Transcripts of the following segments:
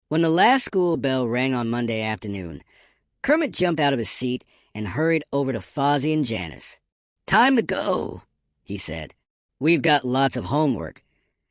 When the last school bell rang on Monday afternoon, Kermit jumped out of his seat and hurried over to Fozzie and Janice. "Time to go," he said. "We've got lots of homework,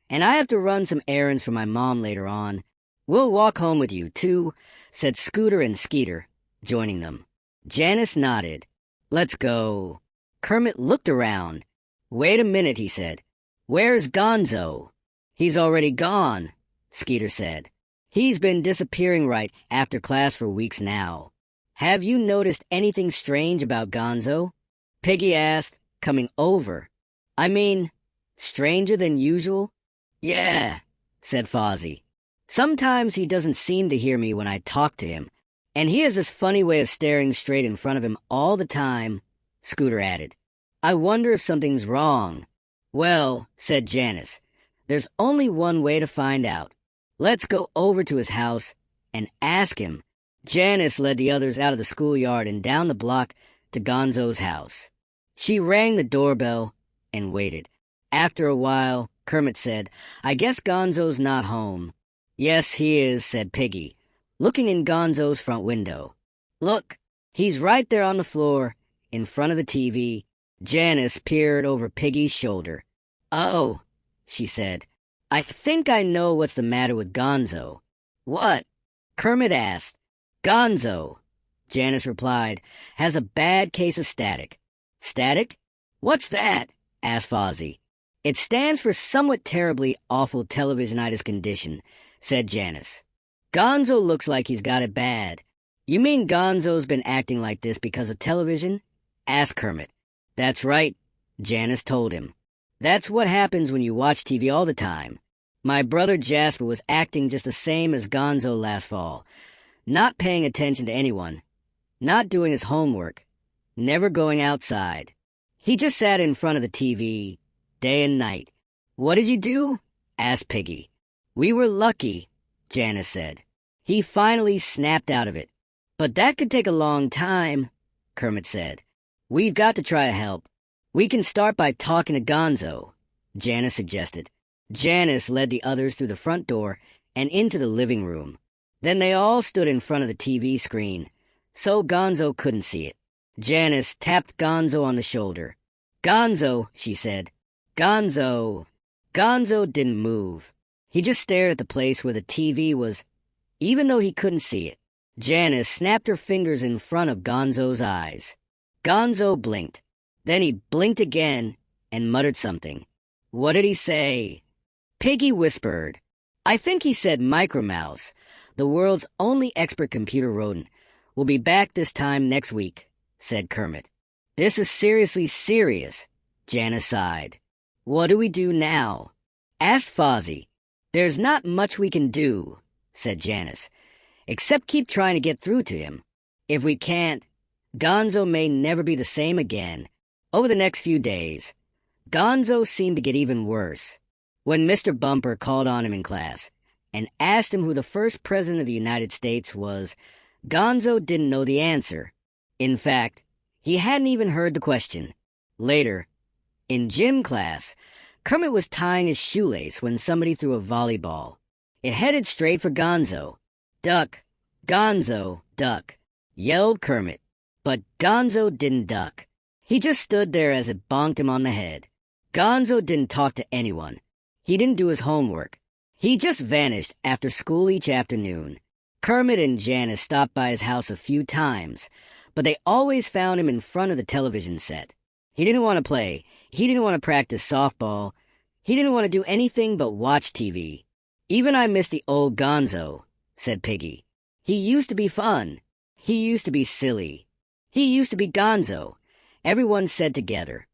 and I have to run some errands for my mom later on. We'll walk home with you, too," said Scooter and Skeeter, joining them. Janice nodded. "Let's go." Kermit looked around. "Wait a minute," he said. "Where's Gonzo?" "He's already gone," Skeeter said. "He's been disappearing right after class for weeks now." "Have you noticed anything strange about Gonzo?" Piggy asked, coming over. "I mean, stranger than usual?" "Yeah," said Fozzie. "Sometimes he doesn't seem to hear me when I talk to him, and he has this funny way of staring straight in front of him all the time," Scooter added. "I wonder if something's wrong." "Well," said Janice, "there's only one way to find out. Let's go over to his house and ask him." Janice led the others out of the schoolyard and down the block to Gonzo's house. She rang the doorbell and waited. After a while, Kermit said, "I guess Gonzo's not home." "Yes, he is," said Piggy, looking in Gonzo's front window. "Look, he's right there on the floor, in front of the TV." Janice peered over Piggy's shoulder. "Oh," she said, "I think I know what's the matter with Gonzo." "What?" Kermit asked. "Gonzo," Janice replied, "has a bad case of static." "Static? What's that?" asked Fozzie. "It stands for somewhat terribly awful televisionitis condition," said Janice. "Gonzo looks like he's got it bad." "You mean Gonzo's been acting like this because of television?" asked Kermit. "That's right," Janice told him. "That's what happens when you watch TV all the time. My brother Jasper was acting just the same as Gonzo last fall, not paying attention to anyone, not doing his homework, never going outside. He just sat in front of the TV, day and night." "What did you do?" asked Piggy. "We were lucky," Janice said. "He finally snapped out of it. But that could take a long time," Kermit said. "We've got to try to help. We can start by talking to Gonzo," Janice suggested. Janice led the others through the front door and into the living room. Then they all stood in front of the TV screen, so Gonzo couldn't see it. Janice tapped Gonzo on the shoulder. "Gonzo," she said. "Gonzo." Gonzo didn't move. He just stared at the place where the TV was, even though he couldn't see it. Janice snapped her fingers in front of Gonzo's eyes. Gonzo blinked. Then he blinked again and muttered something. "What did he say?" Piggy whispered. "I think he said Micromouse, the world's only expert computer rodent. We'll be back this time next week," said Kermit. "This is seriously serious," Janice sighed. "What do we do now?" asked Fozzie. "There's not much we can do," said Janice, "except keep trying to get through to him. If we can't, Gonzo may never be the same again." Over the next few days, Gonzo seemed to get even worse. When Mr. Bumper called on him in class and asked him who the first president of the United States was, Gonzo didn't know the answer. In fact, he hadn't even heard the question. Later, in gym class, Kermit was tying his shoelace when somebody threw a volleyball. It headed straight for Gonzo. "Duck, Gonzo, duck," yelled Kermit. But Gonzo didn't duck. He just stood there as it bonked him on the head. Gonzo didn't talk to anyone. He didn't do his homework. He just vanished after school each afternoon. Kermit and Janice stopped by his house a few times, but they always found him in front of the television set. He didn't want to play. He didn't want to practice softball. He didn't want to do anything but watch TV. "Even I miss the old Gonzo," said Piggy. "He used to be fun. He used to be silly. He used to be Gonzo," everyone said together.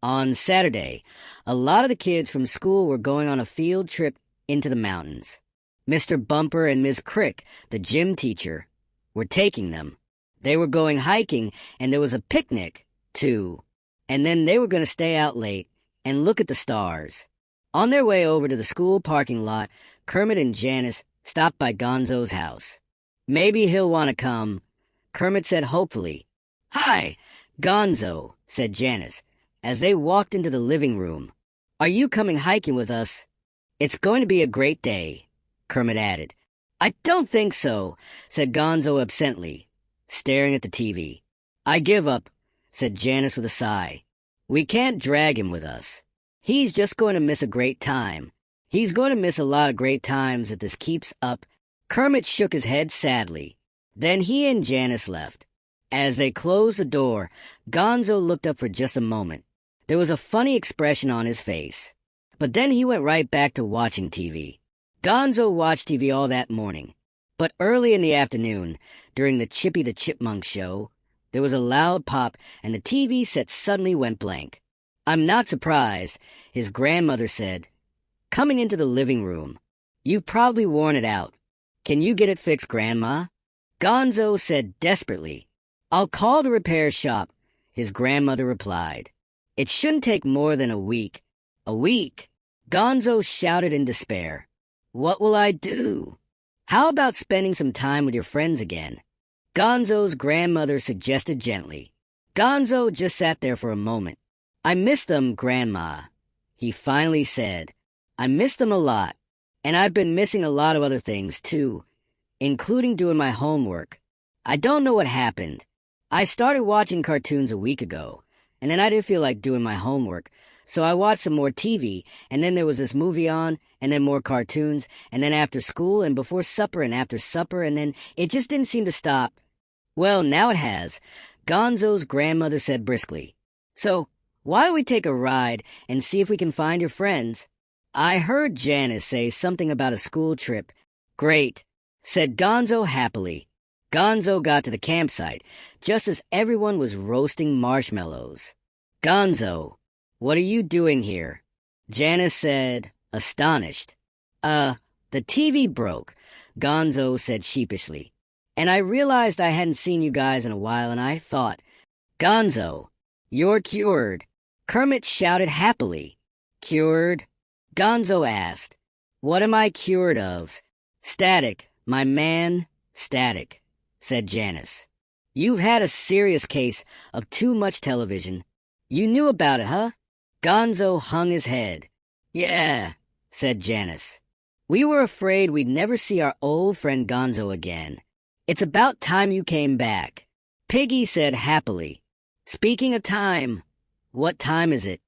On Saturday, a lot of the kids from school were going on a field trip into the mountains. Mr. Bumper and Miss Crick, the gym teacher, were taking them. They were going hiking, and there was a picnic, too. And then they were going to stay out late and look at the stars. On their way over to the school parking lot, Kermit and Janice stopped by Gonzo's house. "Maybe he'll want to come," Kermit said hopefully. "Hi, Gonzo," said Janice, as they walked into the living room. "Are you coming hiking with us?" "It's going to be a great day," Kermit added. "I don't think so," said Gonzo absently, staring at the TV. "I give up," said Janice with a sigh. "We can't drag him with us. He's just going to miss a great time. He's going to miss a lot of great times if this keeps up." Kermit shook his head sadly. Then he and Janice left. As they closed the door, Gonzo looked up for just a moment. There was a funny expression on his face. But then he went right back to watching TV. Gonzo watched TV all that morning. But early in the afternoon, during the Chippy the Chipmunk show, there was a loud pop and the TV set suddenly went blank. "I'm not surprised," his grandmother said, coming into the living room. "You've probably worn it out. Can you get it fixed, Grandma?" Gonzo said desperately. "I'll call the repair shop," his grandmother replied. "It shouldn't take more than a week." "A week?" Gonzo shouted in despair. "What will I do?" "How about spending some time with your friends again?" Gonzo's grandmother suggested gently. Gonzo just sat there for a moment. "I miss them, Grandma," he finally said. "I miss them a lot, and I've been missing a lot of other things, too, including doing my homework. I don't know what happened. I started watching cartoons a week ago, and then I didn't feel like doing my homework, so I watched some more TV, and then there was this movie on, and then more cartoons, and then after school, and before supper, and after supper, and then it just didn't seem to stop." "Well, now it has," Gonzo's grandmother said briskly. "So, why don't we take a ride and see if we can find your friends?" "I heard Janice say something about a school trip." "Great," said Gonzo happily. Gonzo got to the campsite just as everyone was roasting marshmallows. "Gonzo, what are you doing here?" Janice said, astonished. The TV broke," Gonzo said sheepishly. "And I realized I hadn't seen you guys in a while, and I thought—" "Gonzo, you're cured," Kermit shouted happily. "Cured?" Gonzo asked. "What am I cured of?" "Static, my man, static," said Janice. "You've had a serious case of too much television. You knew about it, huh?" Gonzo hung his head. "Yeah," said Janice. "We were afraid we'd never see our old friend Gonzo again. It's about time you came back," Piggy said happily. "Speaking of time, what time is it?"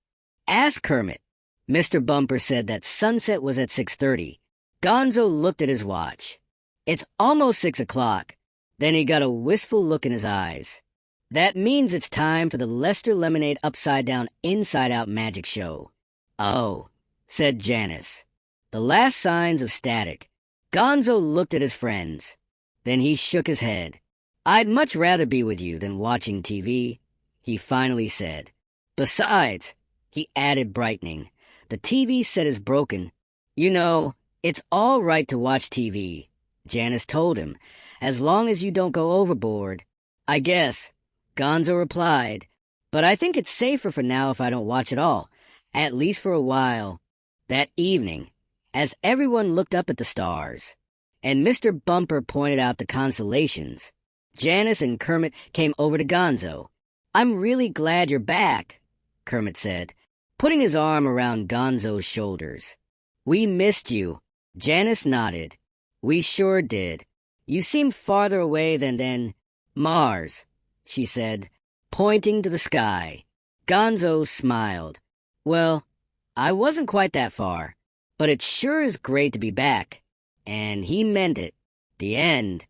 "Ask Kermit." Mr. Bumper said that sunset was at 6:30. Gonzo looked at his watch. "It's almost 6 o'clock. Then he got a wistful look in his eyes. "That means it's time for the Lester Lemonade Upside Down Inside Out Magic Show." "Oh," said Janice. The last signs of static. Gonzo looked at his friends. Then he shook his head. "I'd much rather be with you than watching TV," he finally said. "Besides," he added, brightening, "the TV set is broken. You know, it's all right to watch TV," Janice told him, "as long as you don't go overboard." "I guess," Gonzo replied, "but I think it's safer for now if I don't watch at all, at least for a while." That evening, as everyone looked up at the stars, and Mr. Bumper pointed out the constellations, Janice and Kermit came over to Gonzo. "I'm really glad you're back," Kermit said, putting his arm around Gonzo's shoulders. "We missed you." Janice nodded. "We sure did. You seemed farther away than Mars," she said, pointing to the sky. Gonzo smiled. "Well, I wasn't quite that far, but it sure is great to be back." And he meant it. The end.